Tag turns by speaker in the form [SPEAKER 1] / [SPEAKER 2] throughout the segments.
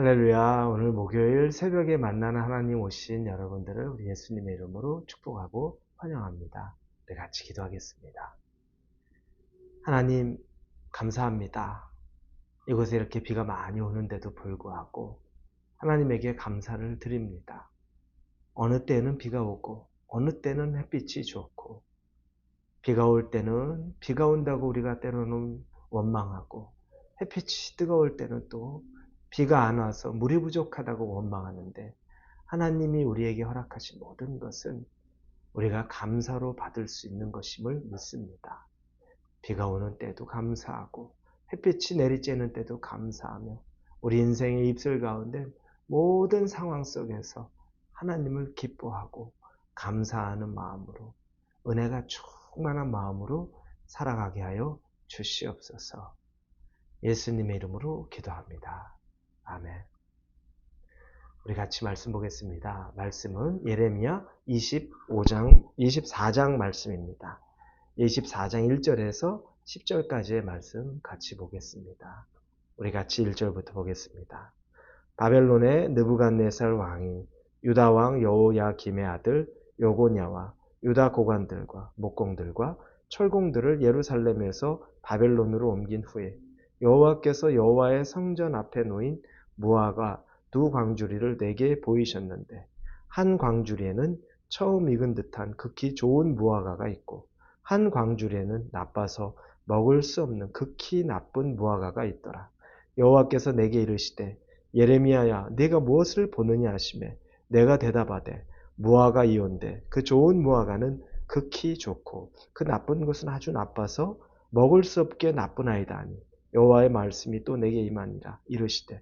[SPEAKER 1] 할렐루야. 오늘 목요일 새벽에 만나는 하나님 오신 여러분들을 우리 예수님의 이름으로 축복하고 환영합니다. 우리 같이 기도하겠습니다. 하나님, 감사합니다. 이곳에 이렇게 비가 많이 오는데도 불구하고 하나님에게 감사를 드립니다. 어느 때는 비가 오고 어느 때는 햇빛이 좋고, 비가 올 때는 비가 온다고 우리가 때로는 원망하고, 햇빛이 뜨거울 때는 또 비가 안 와서 물이 부족하다고 원망하는데, 하나님이 우리에게 허락하신 모든 것은 우리가 감사로 받을 수 있는 것임을 믿습니다. 비가 오는 때도 감사하고 햇빛이 내리쬐는 때도 감사하며, 우리 인생의 입술 가운데 모든 상황 속에서 하나님을 기뻐하고 감사하는 마음으로, 은혜가 충만한 마음으로 살아가게 하여 주시옵소서. 예수님의 이름으로 기도합니다. 아멘. 우리 같이 말씀 보겠습니다. 말씀은 예레미야 24장 말씀입니다. 24장 1절에서 10절까지의 말씀 같이 보겠습니다. 우리 같이 1절부터 보겠습니다. 바벨론의 느부갓네살 왕이 유다 왕 여호야김의 아들 여고냐와 유다 고관들과 목공들과 철공들을 예루살렘에서 바벨론으로 옮긴 후에, 여호와께서 여호와의 성전 앞에 놓인 무화과 두 광주리를 내게 보이셨는데, 한 광주리에는 처음 익은 듯한 극히 좋은 무화과가 있고, 한 광주리에는 나빠서 먹을 수 없는 극히 나쁜 무화과가 있더라. 여호와께서 내게 이르시되, 예레미야야, 네가 무엇을 보느냐 하시매, 내가 대답하되, 무화과 이온데 그 좋은 무화과는 극히 좋고 그 나쁜 것은 아주 나빠서 먹을 수 없게 나쁘나이다 하니, 여호와의 말씀이 또 내게 임하니라. 이르시되,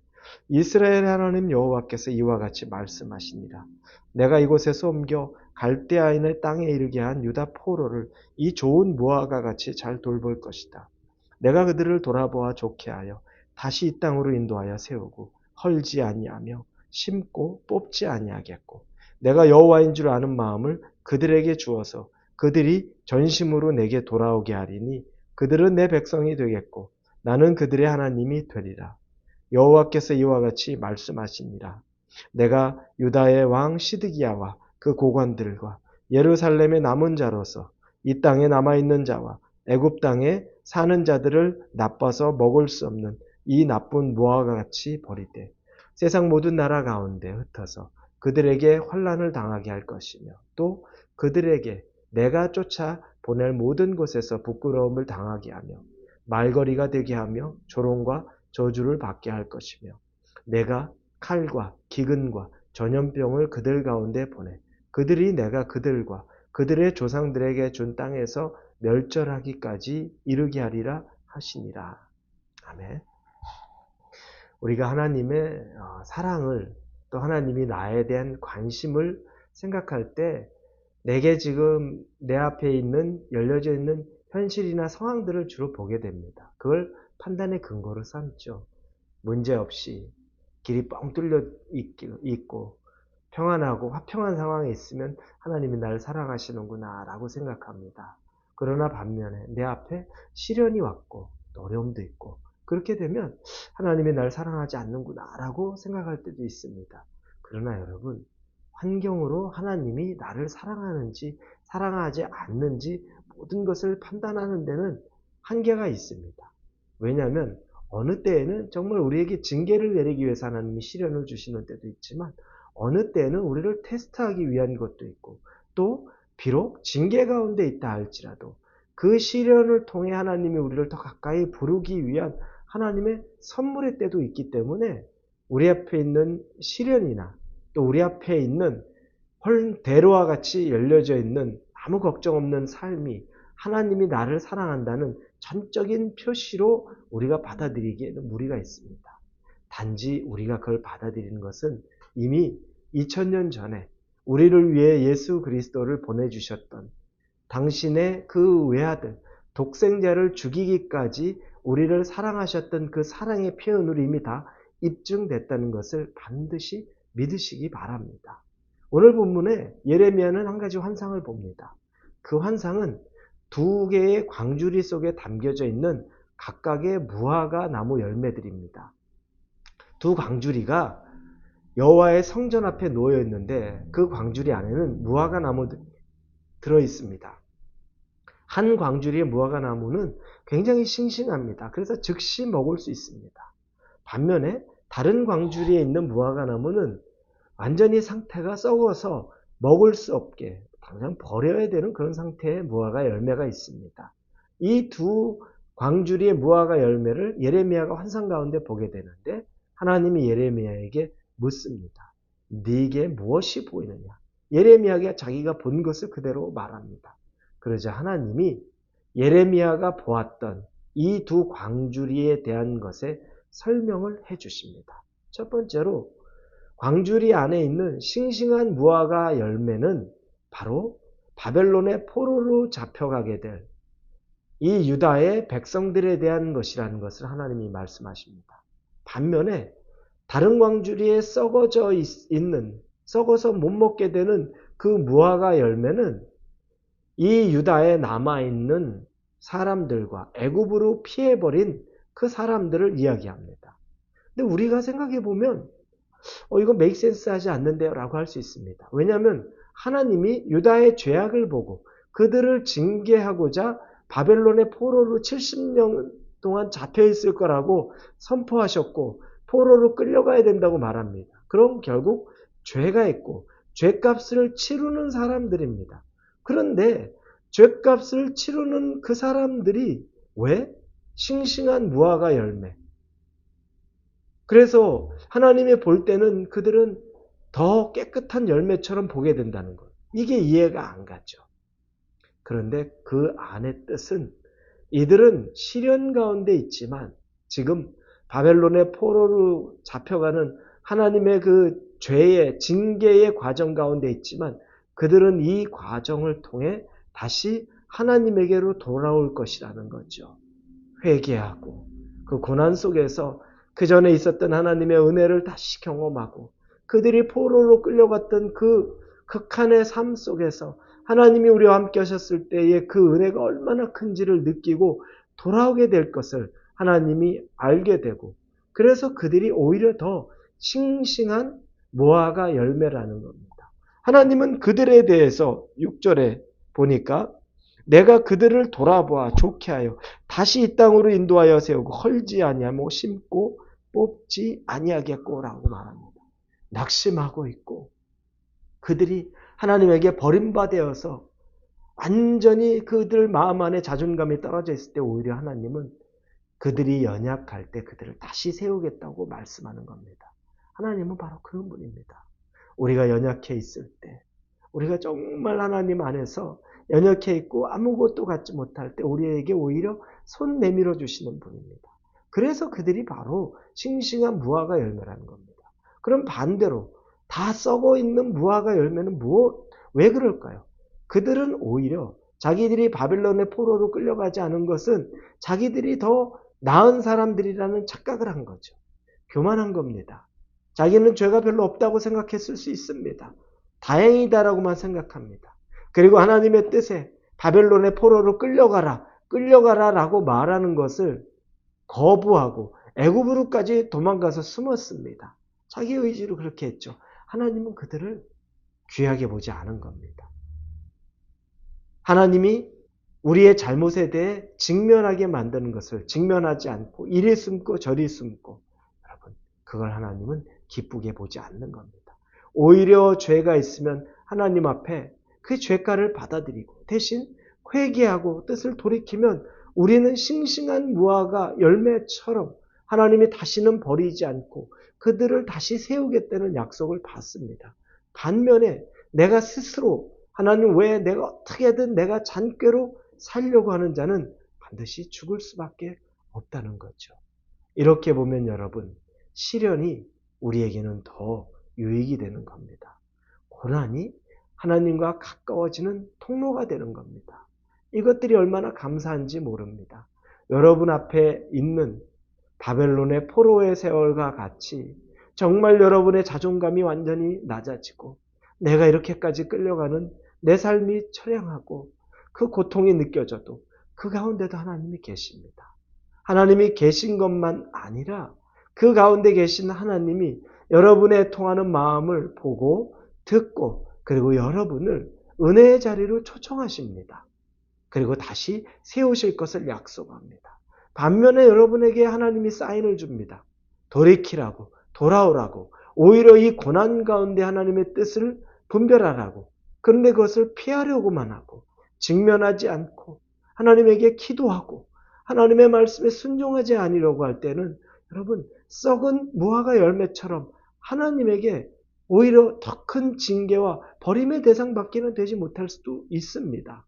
[SPEAKER 1] 이스라엘 하나님 여호와께서 이와 같이 말씀하시니라. 내가 이곳에서 옮겨 갈대아인의 땅에 이르게 한 유다 포로를 이 좋은 무화과 같이 잘 돌볼 것이다. 내가 그들을 돌아보아 좋게 하여 다시 이 땅으로 인도하여 세우고, 헐지 아니하며 심고 뽑지 아니하겠고, 내가 여호와인 줄 아는 마음을 그들에게 주어서 그들이 전심으로 내게 돌아오게 하리니, 그들은 내 백성이 되겠고 나는 그들의 하나님이 되리라. 여호와께서 이와 같이 말씀하시니라. 내가 유다의 왕 시드기야와 그 고관들과 예루살렘의 남은 자로서 이 땅에 남아있는 자와 애굽 땅에 사는 자들을 나빠서 먹을 수 없는 이 나쁜 무화과 같이 버리되, 세상 모든 나라 가운데 흩어서 그들에게 환난을 당하게 할 것이며, 또 그들에게 내가 쫓아 보낼 모든 곳에서 부끄러움을 당하게 하며 말거리가 되게 하며 조롱과 저주를 받게 할 것이며, 내가 칼과 기근과 전염병을 그들 가운데 보내 그들이 내가 그들과 그들의 조상들에게 준 땅에서 멸절하기까지 이르게 하리라 하시니라. 아멘. 우리가 하나님의 사랑을, 또 하나님이 나에 대한 관심을 생각할 때, 내게 지금 내 앞에 있는 열려져 있는 현실이나 상황들을 주로 보게 됩니다. 그걸 판단의 근거로 삼죠. 문제없이 길이 뻥 뚫려 있고 평안하고 화평한 상황에 있으면 하나님이 나를 사랑하시는구나 라고 생각합니다. 그러나 반면에 내 앞에 시련이 왔고 또 어려움도 있고, 그렇게 되면 하나님이 나를 사랑하지 않는구나 라고 생각할 때도 있습니다. 그러나 여러분, 환경으로 하나님이 나를 사랑하는지 사랑하지 않는지 모든 것을 판단하는 데는 한계가 있습니다. 왜냐하면 어느 때에는 정말 우리에게 징계를 내리기 위해서 하나님이 시련을 주시는 때도 있지만, 어느 때에는 우리를 테스트하기 위한 것도 있고, 또 비록 징계 가운데 있다 할지라도 그 시련을 통해 하나님이 우리를 더 가까이 부르기 위한 하나님의 선물의 때도 있기 때문에, 우리 앞에 있는 시련이나 또 우리 앞에 있는 대로와 같이 열려져 있는 아무 걱정 없는 삶이 하나님이 나를 사랑한다는 전적인 표시로 우리가 받아들이기에는 무리가 있습니다. 단지 우리가 그걸 받아들이는 것은 이미 2000년 전에 우리를 위해 예수 그리스도를 보내주셨던 당신의 그 외아들, 독생자를 죽이기까지 우리를 사랑하셨던 그 사랑의 표현으로 이미 다 입증됐다는 것을 반드시 믿으시기 바랍니다. 오늘 본문에 예레미야는 한 가지 환상을 봅니다. 그 환상은 두 개의 광주리 속에 담겨져 있는 각각의 무화과 나무 열매들입니다. 두 광주리가 여호와의 성전 앞에 놓여 있는데 그 광주리 안에는 무화과 나무들이 들어 있습니다. 한 광주리의 무화과 나무는 굉장히 싱싱합니다. 그래서 즉시 먹을 수 있습니다. 반면에 다른 광주리에 있는 무화과 나무는 완전히 상태가 썩어서 먹을 수 없게 당장 버려야 되는 그런 상태의 무화과 열매가 있습니다. 이 두 광주리의 무화과 열매를 예레미야가 환상 가운데 보게 되는데 하나님이 예레미야에게 묻습니다. 네게 무엇이 보이느냐? 예레미야가 자기가 본 것을 그대로 말합니다. 그러자 하나님이 예레미야가 보았던 이 두 광주리에 대한 것에 설명을 해 주십니다. 첫 번째로 광주리 안에 있는 싱싱한 무화과 열매는 바로 바벨론의 포로로 잡혀가게 될 이 유다의 백성들에 대한 것이라는 것을 하나님이 말씀하십니다. 반면에 다른 광주리에 썩어져 있는, 썩어서 못 먹게 되는 그 무화과 열매는 이 유다에 남아있는 사람들과 애굽으로 피해버린 그 사람들을 이야기합니다. 근데 우리가 생각해 보면 이거 make sense 하지 않는데요 라고 할 수 있습니다. 왜냐하면 하나님이 유다의 죄악을 보고 그들을 징계하고자 바벨론의 포로로 70년 동안 잡혀있을 거라고 선포하셨고 포로로 끌려가야 된다고 말합니다. 그럼 결국 죄가 있고 죄값을 치르는 사람들입니다. 그런데 죄값을 치르는 그 사람들이 왜? 싱싱한 무화과 열매. 그래서 하나님이 볼 때는 그들은 더 깨끗한 열매처럼 보게 된다는 것. 이게 이해가 안 가죠. 그런데 그 안의 뜻은 이들은 시련 가운데 있지만 지금 바벨론의 포로로 잡혀가는 하나님의 그 죄의 징계의 과정 가운데 있지만 그들은 이 과정을 통해 다시 하나님에게로 돌아올 것이라는 거죠. 회개하고 그 고난 속에서 그 전에 있었던 하나님의 은혜를 다시 경험하고 그들이 포로로 끌려갔던 그 극한의 삶 속에서 하나님이 우리와 함께 하셨을 때의 그 은혜가 얼마나 큰지를 느끼고 돌아오게 될 것을 하나님이 알게 되고 그래서 그들이 오히려 더 싱싱한 무화과 열매라는 겁니다. 하나님은 그들에 대해서 6절에 보니까 내가 그들을 돌아보아 좋게 하여 다시 이 땅으로 인도하여 세우고 헐지 아니하며 심고 뽑지 아니하겠고라고 말합니다. 낙심하고 있고 그들이 하나님에게 버림받아서 완전히 그들 마음 안에 자존감이 떨어져 있을 때 오히려 하나님은 그들이 연약할 때 그들을 다시 세우겠다고 말씀하는 겁니다. 하나님은 바로 그런 분입니다. 우리가 연약해 있을 때 우리가 정말 하나님 안에서 연약해 있고 아무것도 갖지 못할 때 우리에게 오히려 손 내밀어 주시는 분입니다. 그래서 그들이 바로 싱싱한 무화과 열매라는 겁니다. 그럼 반대로 다 썩어 있는 무화과 열매는 왜 그럴까요? 그들은 오히려 자기들이 바벨론의 포로로 끌려가지 않은 것은 자기들이 더 나은 사람들이라는 착각을 한 거죠. 교만한 겁니다. 자기는 죄가 별로 없다고 생각했을 수 있습니다. 다행이다라고만 생각합니다. 그리고 하나님의 뜻에 바벨론의 포로로 끌려가라라고 말하는 것을 거부하고 애굽으로까지 도망가서 숨었습니다. 자기 의지로 그렇게 했죠. 하나님은 그들을 귀하게 보지 않은 겁니다. 하나님이 우리의 잘못에 대해 직면하게 만드는 것을 직면하지 않고 이리 숨고 저리 숨고 여러분 그걸 하나님은 기쁘게 보지 않는 겁니다. 오히려 죄가 있으면 하나님 앞에 그 죄가를 받아들이고 대신 회개하고 뜻을 돌이키면 우리는 싱싱한 무화과 열매처럼 하나님이 다시는 버리지 않고 그들을 다시 세우겠다는 약속을 받습니다. 반면에 내가 스스로 하나님 왜 내가 어떻게든 내가 잔꾀로 살려고 하는 자는 반드시 죽을 수밖에 없다는 거죠. 이렇게 보면 여러분 시련이 우리에게는 더 유익이 되는 겁니다. 고난이 하나님과 가까워지는 통로가 되는 겁니다. 이것들이 얼마나 감사한지 모릅니다. 여러분 앞에 있는 바벨론의 포로의 세월과 같이 정말 여러분의 자존감이 완전히 낮아지고 내가 이렇게까지 끌려가는 내 삶이 처량하고 그 고통이 느껴져도 그 가운데도 하나님이 계십니다. 하나님이 계신 것만 아니라 그 가운데 계신 하나님이 여러분의 통하는 마음을 보고 듣고 그리고 여러분을 은혜의 자리로 초청하십니다. 그리고 다시 세우실 것을 약속합니다. 반면에 여러분에게 하나님이 사인을 줍니다. 돌이키라고, 돌아오라고, 오히려 이 고난 가운데 하나님의 뜻을 분별하라고. 그런데 그것을 피하려고만 하고 직면하지 않고 하나님에게 기도하고 하나님의 말씀에 순종하지 아니려고 할 때는 여러분 썩은 무화과 열매처럼 하나님에게 오히려 더 큰 징계와 버림의 대상밖에는 되지 못할 수도 있습니다.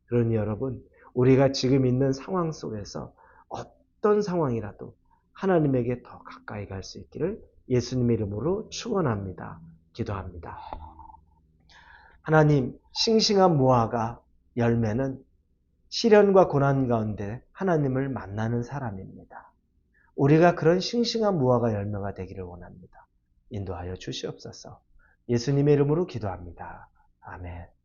[SPEAKER 1] 그러니 여러분, 우리가 지금 있는 상황 속에서 어떤 상황이라도 하나님에게 더 가까이 갈 수 있기를 예수님의 이름으로 축원합니다. 기도합니다. 하나님, 싱싱한 무화과 열매는 시련과 고난 가운데 하나님을 만나는 사람입니다. 우리가 그런 싱싱한 무화과 열매가 되기를 원합니다. 인도하여 주시옵소서. 예수님의 이름으로 기도합니다. 아멘.